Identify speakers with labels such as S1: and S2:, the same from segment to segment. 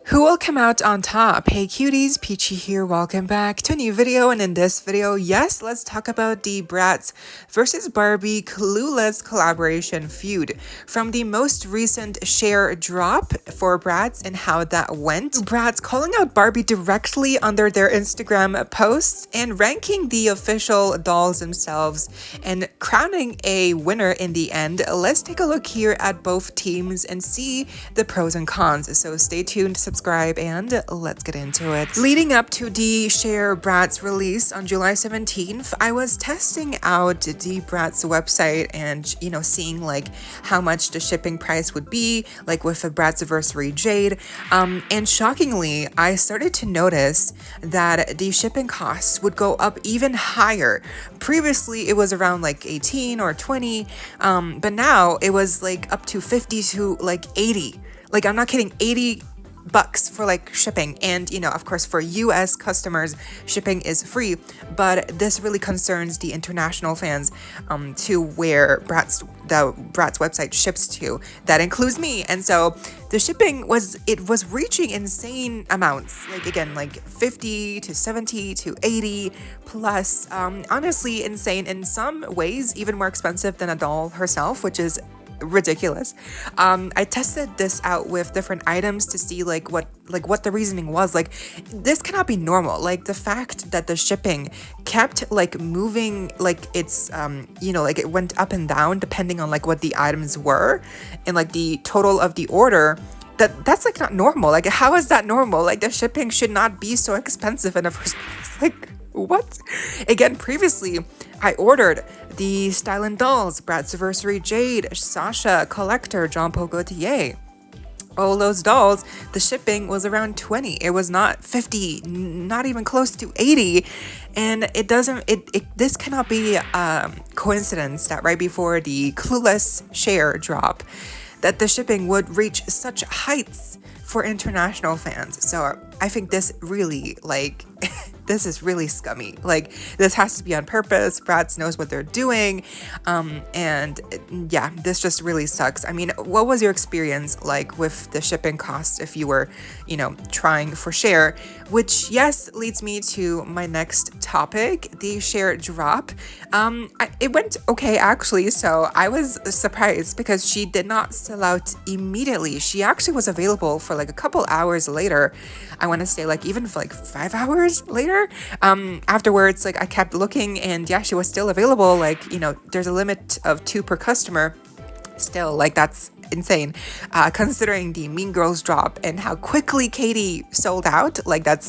S1: Who will come out on top? Hey cuties, PeachY here, welcome back to a new video, and in this video, yes, let's talk about the Bratz versus Barbie Clueless collaboration feud. From the most recent share drop for Bratz and how that went, Bratz calling out Barbie directly under their Instagram posts and ranking the official dolls themselves and crowning a winner in the end. Let's take a look here at both teams and see the pros and cons, so stay tuned, subscribe, and let's get into it. Leading up to the Share Bratz release on July 17th, I was testing out the Bratz website and, seeing like how much the shipping price would be, like with the Bratz anniversary Jade. And shockingly, I started to notice that the shipping costs would go up even higher. Previously, it was around like 18 or 20, but now it was like up to 50 to like 80. Like, I'm not kidding, $80 for like shipping. And of course, for US customers, shipping is free, but this really concerns the international fans to where the Bratz website ships to. That includes me. And so the shipping was reaching insane amounts, like again, like 50 to 70 to 80 plus. Honestly insane, in some ways even more expensive than a doll herself, which is ridiculous. I tested this out with different items to see what the reasoning was. Like, this cannot be normal. Like, the fact that the shipping kept like moving, like it's like it went up and down depending on like what the items were and like the total of the order. That's like not normal. Like, how is that normal? Like, the shipping should not be so expensive in the first place. Like, what? Again, previously I ordered the Style & Dolls, Bratz anniversary Jade, Sasha, Collector, Jean Paul Gaultier. All those dolls, the shipping was around 20. It was not 50, not even close to 80. And this cannot be a coincidence that right before the Clueless share drop, that the shipping would reach such heights for international fans. So I think this really, this is really scummy. Like, this has to be on purpose. Bratz knows what they're doing. And yeah, this just really sucks. I mean, what was your experience like with the shipping cost if you were, trying for share? Which, yes, leads me to my next topic, the share drop. It went okay, actually. So I was surprised because she did not sell out immediately. She actually was available for like a couple hours later. I want to say like even for like 5 hours later. Afterwards, like I kept looking and yeah, she was still available. Like, there's a limit of 2 per customer. Still, like, that's insane, considering the Mean Girls drop and how quickly Katie sold out. Like, that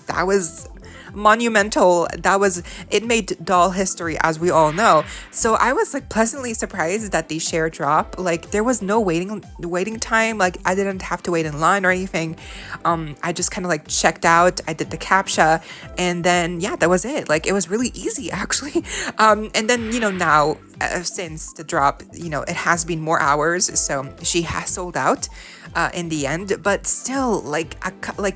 S1: was monumental. It made doll history, as we all know. So I was like pleasantly surprised that the share drop, like there was no waiting time. Like, I didn't have to wait in line or anything. I just kind of like checked out, I did the CAPTCHA, and then yeah, that was it. Like, it was really easy, actually. And then now since the drop, it has been more hours, so she has sold out in the end, but still like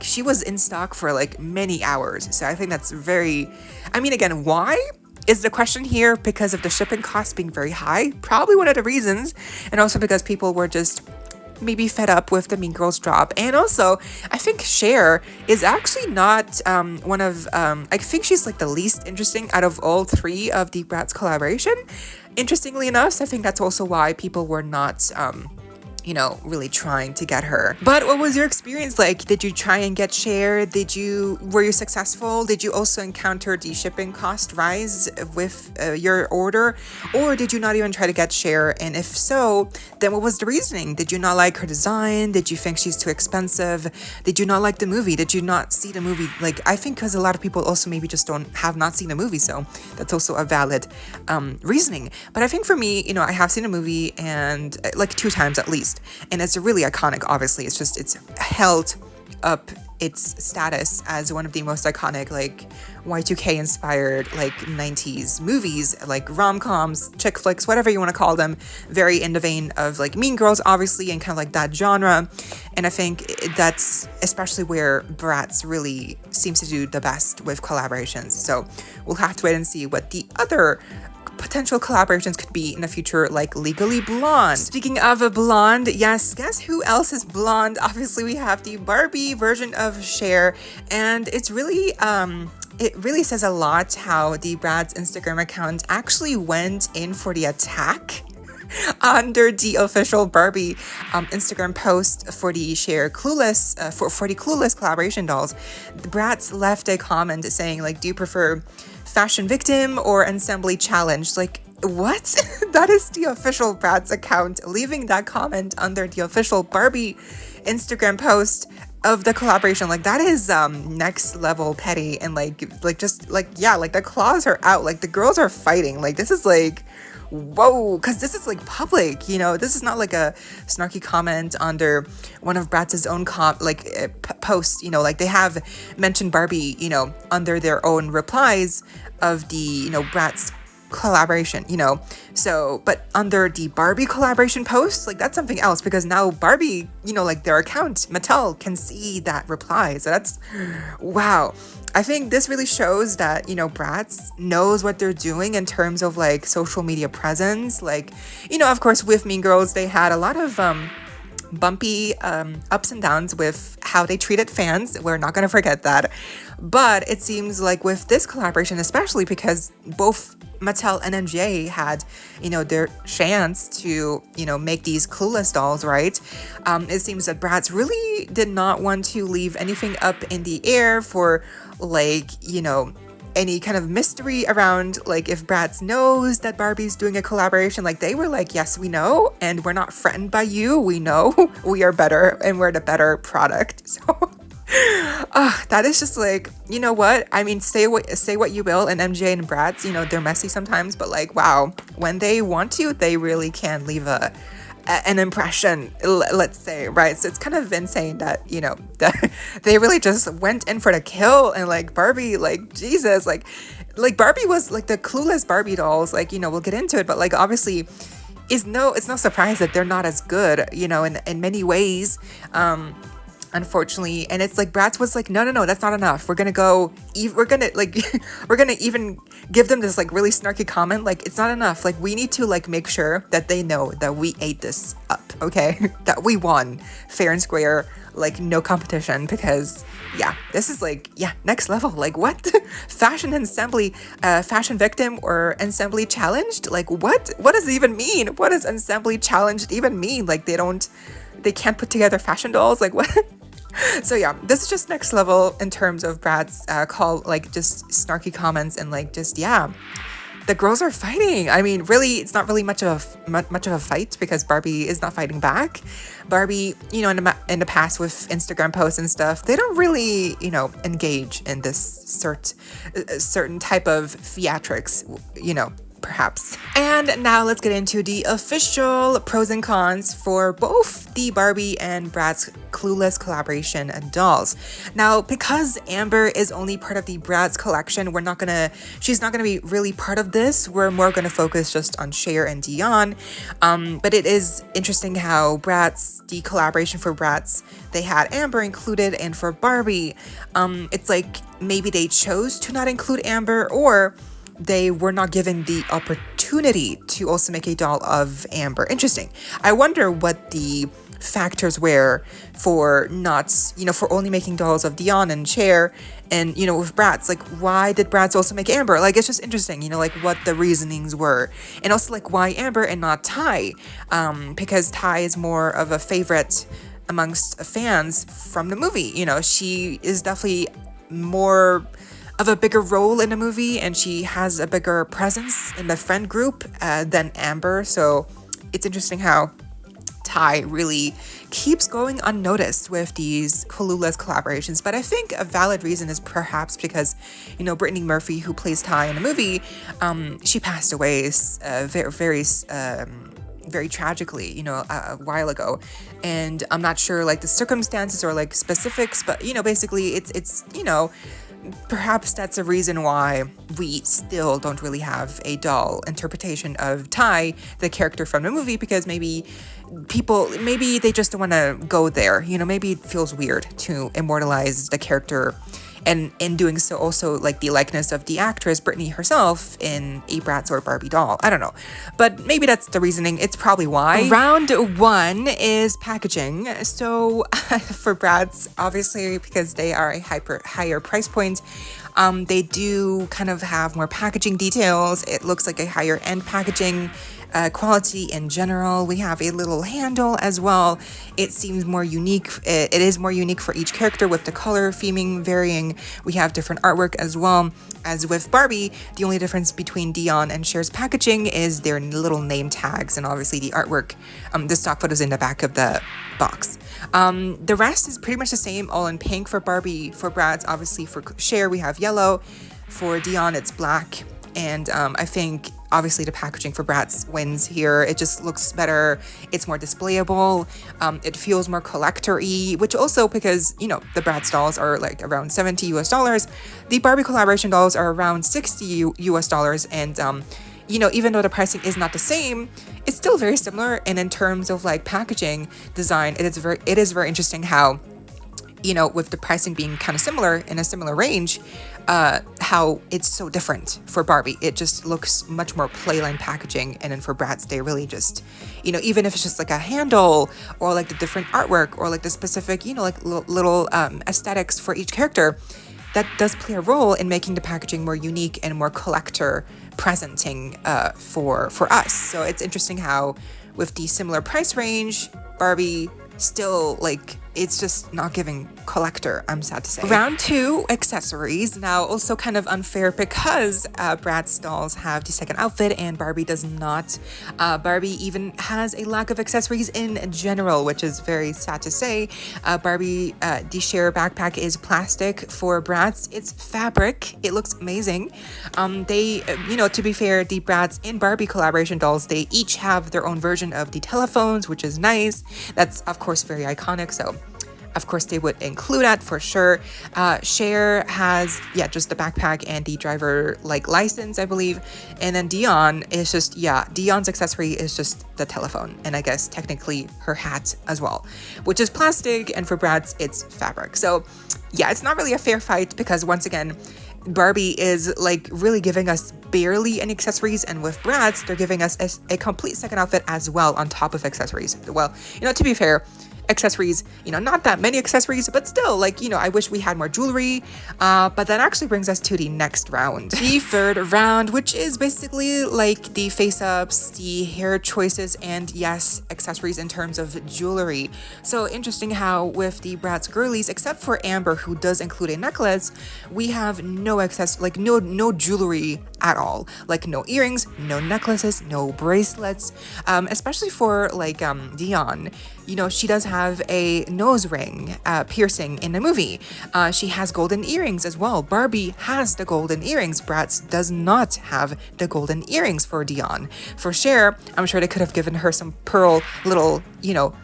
S1: she was in stock for like many hours. So I think that's again, why is the question here? Because of the shipping costs being very high, probably one of the reasons, and also because people were just maybe fed up with the Mean Girls drop. And also, I think Cher is actually not one of I think she's like the least interesting out of all 3 of the Bratz collaboration, interestingly enough. So I think that's also why people were not really trying to get her. But what was your experience like? Did you try and get share? Were you successful? Did you also encounter the shipping cost rise with your order? Or did you not even try to get share? And if so, then what was the reasoning? Did you not like her design? Did you think she's too expensive? Did you not like the movie? Did you not see the movie? Like, I think because a lot of people also maybe just have not seen the movie, so that's also a valid reasoning. But I think for me, I have seen a movie, and like 2 times at least. And it's really iconic, obviously. It's held up its status as one of the most iconic, like, Y2K inspired, like, 90s movies, like rom-coms, chick flicks, whatever you want to call them, very in the vein of like Mean Girls, obviously, and kind of like that genre. And I think that's especially where Bratz really seems to do the best with collaborations. So we'll have to wait and see what the other potential collaborations could be in the future, like Legally Blonde. Speaking of a blonde, yes, guess who else is blonde? Obviously, we have the Barbie version of Cher, and it's really it really says a lot how the Bratz Instagram account actually went in for the attack under the official Barbie Instagram post for the Cher Clueless for the Clueless collaboration dolls. The Bratz left a comment saying like, "Do you prefer fashion victim or assembly challenge?" Like, what? That is the official Bratz account leaving that comment under the official Barbie Instagram post of the collaboration. Like, that is next level petty, and like just like, yeah, like the claws are out, like the girls are fighting. Like, this is like, whoa, because this is like public, you know, this is not like a snarky comment under one of Bratz's own posts, you know, like they have mentioned Barbie, you know, under their own replies of the, you know, Bratz collaboration, you know. So, but under the Barbie collaboration post, like that's something else, because now Barbie, you know, like their account, Mattel, can see that reply. So that's, wow. I think this really shows that, you know, Bratz knows what they're doing in terms of like social media presence. Like, you know, of course, with Mean Girls, they had a lot of bumpy ups and downs with how they treated fans. We're not going to forget that. But it seems like with this collaboration, especially because both Mattel and MJ had, you know, their chance to, you know, make these Clueless dolls, right? It seems that Bratz really did not want to leave anything up in the air for, like, you know, any kind of mystery around, like, if Bratz knows that Barbie's doing a collaboration. Like, they were like, yes, we know, and we're not threatened by you. We know we are better, and we're the better product. So that is just like, you know what? I mean, say what you will, and MJ and Bratz, you know, they're messy sometimes, but like, wow, when they want to, they really can leave an impression, let's say, right? So it's kind of insane that, you know, that they really just went in for the kill, and like Barbie, like Jesus, like Barbie was like the Clueless Barbie dolls, like, you know, we'll get into it, but like obviously it's no surprise that they're not as good, you know, in many ways, unfortunately. And it's like Bratz was like, no, that's not enough. We're gonna even give them this like really snarky comment. Like, it's not enough. Like, we need to like make sure that they know that we ate this up, okay? That we won fair and square, like no competition, because yeah, this is like, yeah, next level. Like, what? Fashion assembly, fashion victim or assembly challenged? Like, what does it even mean? What does assembly challenged even mean? Like, they can't put together fashion dolls? Like, what? So yeah, this is just next level in terms of Bratz call, like just snarky comments, and like just, yeah, the girls are fighting. I mean, really, it's not really much of a fight, because Barbie is not fighting back. Barbie, you know, in the past with Instagram posts and stuff, they don't really, you know, engage in this certain type of theatrics, you know, perhaps. And now let's get into the official pros and cons for both the Barbie and Bratz Clueless collaboration dolls. Now, because Amber is only part of the Bratz collection, she's not gonna be really part of this. We're more gonna focus just on Cher and Dion. But it is interesting how the collaboration for Bratz, they had Amber included, and for Barbie, it's like maybe they chose to not include Amber, or they were not given the opportunity to also make a doll of Amber. Interesting. I wonder what the factors were for not, you know, for only making dolls of Dion and Cher, and, you know, with Bratz, like, why did Bratz also make Amber? Like, it's just interesting, you know, like what the reasonings were, and also like why Amber and not Ty, because Ty is more of a favorite amongst fans from the movie. You know, she is definitely more of a bigger role in the movie, and she has a bigger presence in the friend group than Amber. So it's interesting how Ty really keeps going unnoticed with these Clueless collaborations. But I think a valid reason is perhaps because, you know, Brittany Murphy, who plays Ty in the movie, she passed away very tragically, you know, a while ago. And I'm not sure like the circumstances or like specifics, but, you know, basically it's you know, perhaps that's a reason why we still don't really have a doll interpretation of Ty, the character from the movie, because maybe they just don't want to go there. You know, maybe it feels weird to immortalize the character and in doing so also like the likeness of the actress Britney herself in a Bratz or Barbie doll. I don't know, but maybe that's the reasoning. It's probably why. Round 1 is packaging. So for Bratz, obviously because they are a higher price point, they do kind of have more packaging details. It looks like a higher end packaging. Quality in general. We have a little handle as well. It seems more unique. It is more unique for each character with the color theming varying. We have different artwork as well. As with Barbie, the only difference between Dion and Cher's packaging is their little name tags and obviously the artwork, the stock photos in the back of the box. The rest is pretty much the same, all in pink for Barbie. For Bratz, obviously for Cher, we have yellow. For Dion, it's black. And I think obviously the packaging for Bratz wins here. It just looks better. It's more displayable. It feels more collector-y, which also because, you know, the Bratz dolls are like around $70 US. The Barbie collaboration dolls are around $60 US. And, you know, even though the pricing is not the same, it's still very similar. And in terms of like packaging design, it is very interesting how, you know, with the pricing being kind of similar in a similar range, how it's so different for Barbie. It just looks much more playline packaging, and then for Bratz, they really just, you know, even if it's just like a handle or like the different artwork or like the specific, you know, like little aesthetics for each character, that does play a role in making the packaging more unique and more collector presenting for us. So it's interesting how with the similar price range, Barbie still like it's just not giving collector, I'm sad to say. Round 2, accessories. Now also kind of unfair because Bratz dolls have the second outfit and Barbie does not. Barbie even has a lack of accessories in general, which is very sad to say. Barbie, the Cher backpack is plastic. For Bratz, it's fabric. It looks amazing. They, you know, to be fair, the Bratz and Barbie collaboration dolls, they each have their own version of the telephones, which is nice. That's of course very iconic, so of course they would include that for sure. Cher has, yeah, just the backpack and the driver like license, I believe. And then Dion is just, yeah, Dion's accessory is just the telephone. And I guess technically her hat as well, which is plastic. And for Bratz, it's fabric. So yeah, it's not really a fair fight because once again, Barbie is like really giving us barely any accessories, and with Bratz, they're giving us a complete second outfit as well on top of accessories. Well, you know, to be fair, accessories, you know, not that many accessories, but still, like, you know, I wish we had more jewelry. But that actually brings us to the next round. The third round, which is basically like the face-ups, the hair choices, and yes, accessories in terms of jewelry. So interesting how with the Bratz girlies, except for Amber, who does include a necklace, we have no no jewelry at all. Like no earrings, no necklaces, no bracelets, especially for like Dion. You know, she does have a nose ring piercing in the movie. She has golden earrings as well. Barbie has the golden earrings. Bratz does not have the golden earrings for Dion. For Cher, I'm sure they could have given her some pearl little, you know,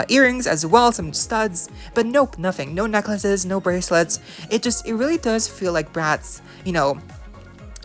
S1: earrings as well, some studs, but nope, nothing. No necklaces, no bracelets. It really does feel like Bratz, you know,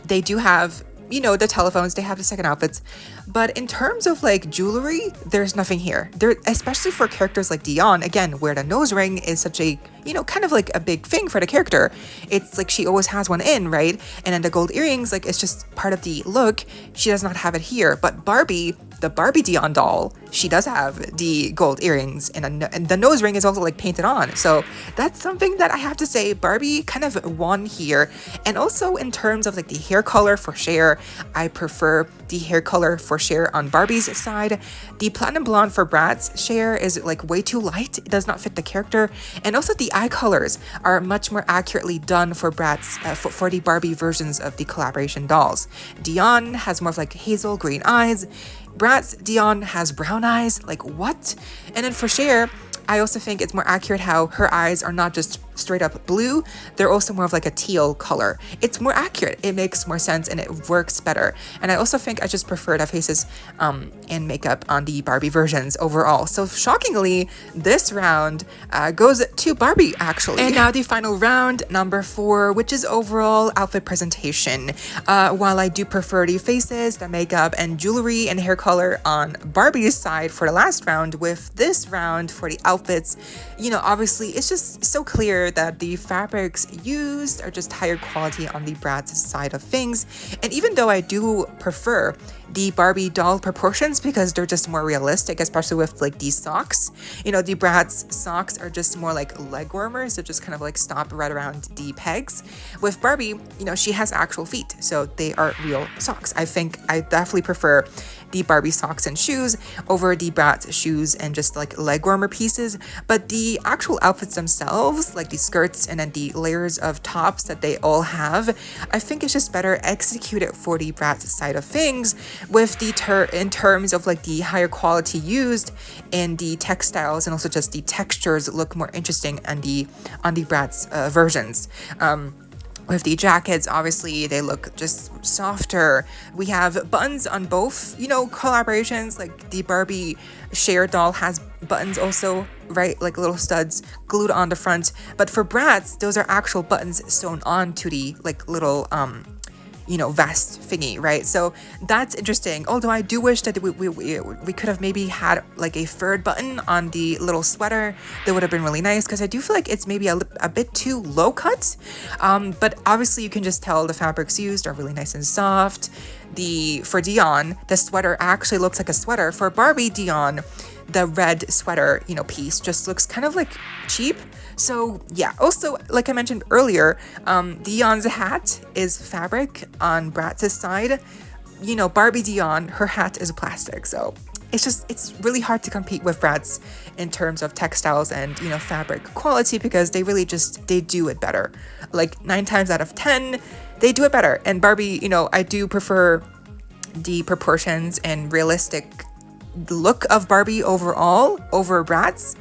S1: they do have, you know, the telephones, they have the second outfits, but in terms of like jewelry, there's nothing here. There, especially for characters like Dion, again, where the nose ring is such a, you know, kind of like a big thing for the character. It's like she always has one in, right? And then the gold earrings, like it's just part of the look. She does not have it here, but Barbie, the Barbie Dion doll, she does have the gold earrings, and the nose ring is also like painted on. So that's something that I have to say Barbie kind of won here. And also in terms of like the hair color for Cher, I prefer the hair color for Cher on Barbie's side. The platinum blonde for Bratz Cher is like way too light. It does not fit the character. And also the eye colors are much more accurately done for Bratz, for the Barbie versions of the collaboration dolls. Dion has more of like hazel green eyes. Bratz Dion has brown eyes. Like what? And then for Cher, I also think it's more accurate how her eyes are not just straight up blue, they're also more of like a teal color. It's more accurate, it makes more sense, and it works better. And I also think I just prefer the faces and makeup on the Barbie versions overall. So shockingly, this round goes to Barbie actually. And now the final round, number 4, which is overall outfit presentation. While I do prefer the faces, the makeup, and jewelry and hair color on Barbie's side for the last round, with this round for the outfits, you know, obviously it's just so clear that the fabrics used are just higher quality on the Bratz side of things. And even though I do prefer the Barbie doll proportions because they're just more realistic, especially with like these socks. You know, the Bratz socks are just more like leg warmers, so just kind of like stop right around the pegs. With Barbie, you know, she has actual feet, so they are real socks. I think I definitely prefer the Barbie socks and shoes over the Bratz shoes and just like leg warmer pieces. But the actual outfits themselves, like the skirts and then the layers of tops that they all have, I think it's just better executed for the Bratz side of things, with the in terms of like the higher quality used and the textiles, and also just the textures look more interesting on the Bratz versions. With the jackets, obviously, they look just softer. We have buttons on both, you know, collaborations. Like the Barbie Cher doll has buttons also, right? Like little studs glued on the front. But for Bratz, those are actual buttons sewn onto the like little you know, vest thingy, right? So that's interesting. Although I do wish that we could have maybe had like a third button on the little sweater. That would have been really nice, because I do feel like it's maybe a bit too low cut. But obviously you can just tell the fabrics used are really nice and soft. For Dion, the sweater actually looks like a sweater. For Barbie Dion, the red sweater, you know, piece just looks kind of like cheap. So yeah, also, like I mentioned earlier, Dion's hat is fabric on Bratz's side. You know, Barbie Dion, her hat is plastic. So it's really hard to compete with Bratz in terms of textiles and, you know, fabric quality, because they really they do it better. Like 9 times out of 10, they do it better. And Barbie, you know, I do prefer the proportions and realistic look of Barbie overall over Bratz.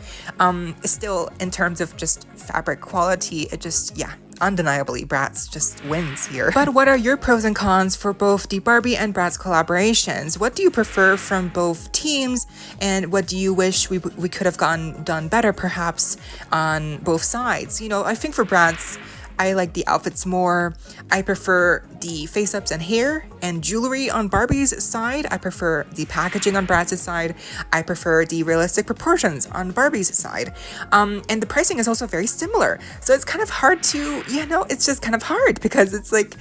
S1: Still, in terms of just fabric quality, it just, yeah, undeniably Bratz just wins here. But what are your pros and cons for both the Barbie and Bratz collaborations? What do you prefer from both teams, and what do you wish we could have done better perhaps on both sides? You know, I think for Bratz, I like the outfits more. I prefer the face-ups and hair and jewelry on Barbie's side. I prefer the packaging on Bratz's side. I prefer the realistic proportions on Barbie's side. And the pricing is also very similar. So it's kind of hard to, you know, it's just kind of hard, because it's like,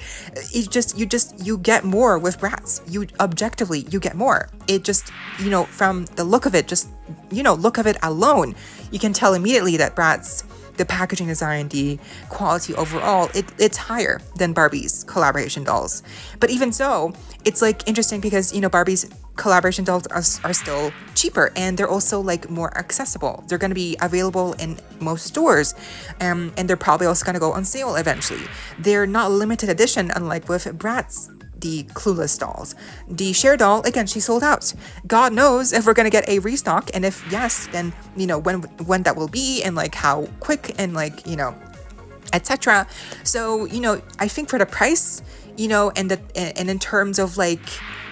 S1: you get more with Bratz. Objectively, you get more. It just, you know, from the look of it, just, you know, look of it alone, you can tell immediately that Bratz, the packaging design, the quality overall, it's higher than Barbie's collaboration dolls. But even so, it's like interesting because, you know, Barbie's collaboration dolls are still cheaper, and they're also like more accessible. They're going to be available in most stores, and they're probably also going to go on sale eventually. They're not limited edition, unlike with Bratz, the Clueless dolls. The Cher doll, again, she sold out. God knows if we're gonna get a restock, and if yes, then, you know, when that will be, and like how quick, and like, you know, etc. So, you know, I think for the price, you know, and in terms of like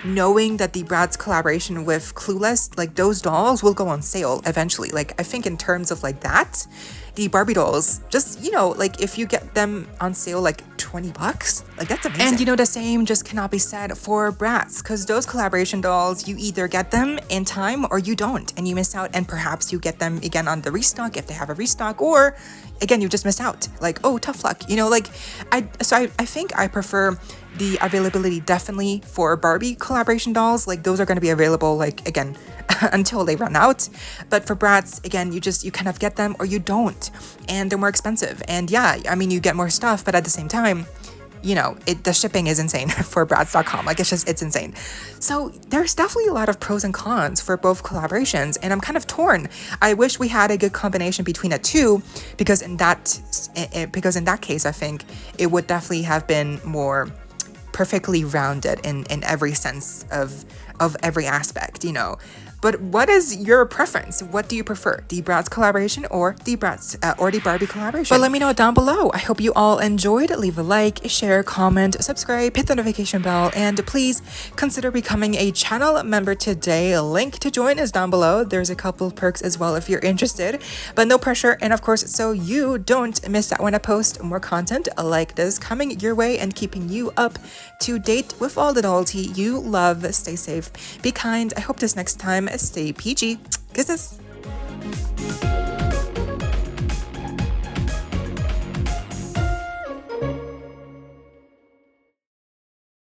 S1: knowing that the Bratz collaboration with Clueless, like those dolls will go on sale eventually. Like I think in terms of like that, the Barbie dolls, just, you know, like if you get them on sale like $20, like that's amazing. And you know, the same just cannot be said for Bratz, because those collaboration dolls, you either get them in time or you don't, and you miss out, and perhaps you get them again on the restock if they have a restock, or again, you just miss out. Like, oh, tough luck, you know, like I think I prefer the availability definitely for Barbie collaboration dolls. Like those are going to be available, like, again, until they run out. But for Bratz, again, you kind of get them or you don't, and they're more expensive. And yeah, I mean, you get more stuff, but at the same time, you know, the shipping is insane for Bratz.com. Like it's insane. So there's definitely a lot of pros and cons for both collaborations, and I'm kind of torn. I wish we had a good combination between the two, because in that case, I think it would definitely have been more perfectly rounded in every sense of every aspect, you know. But what is your preference? What do you prefer? The Bratz collaboration or the Barbie collaboration? But let me know down below. I hope you all enjoyed. Leave a like, share, comment, subscribe, hit the notification bell, and please consider becoming a channel member today. A link to join is down below. There's a couple of perks as well if you're interested, but no pressure. And of course, so you don't miss out when I post more content like this coming your way and keeping you up to date with all the novelty you love. Stay safe, be kind. I hope this next time, stay peachy. Kisses.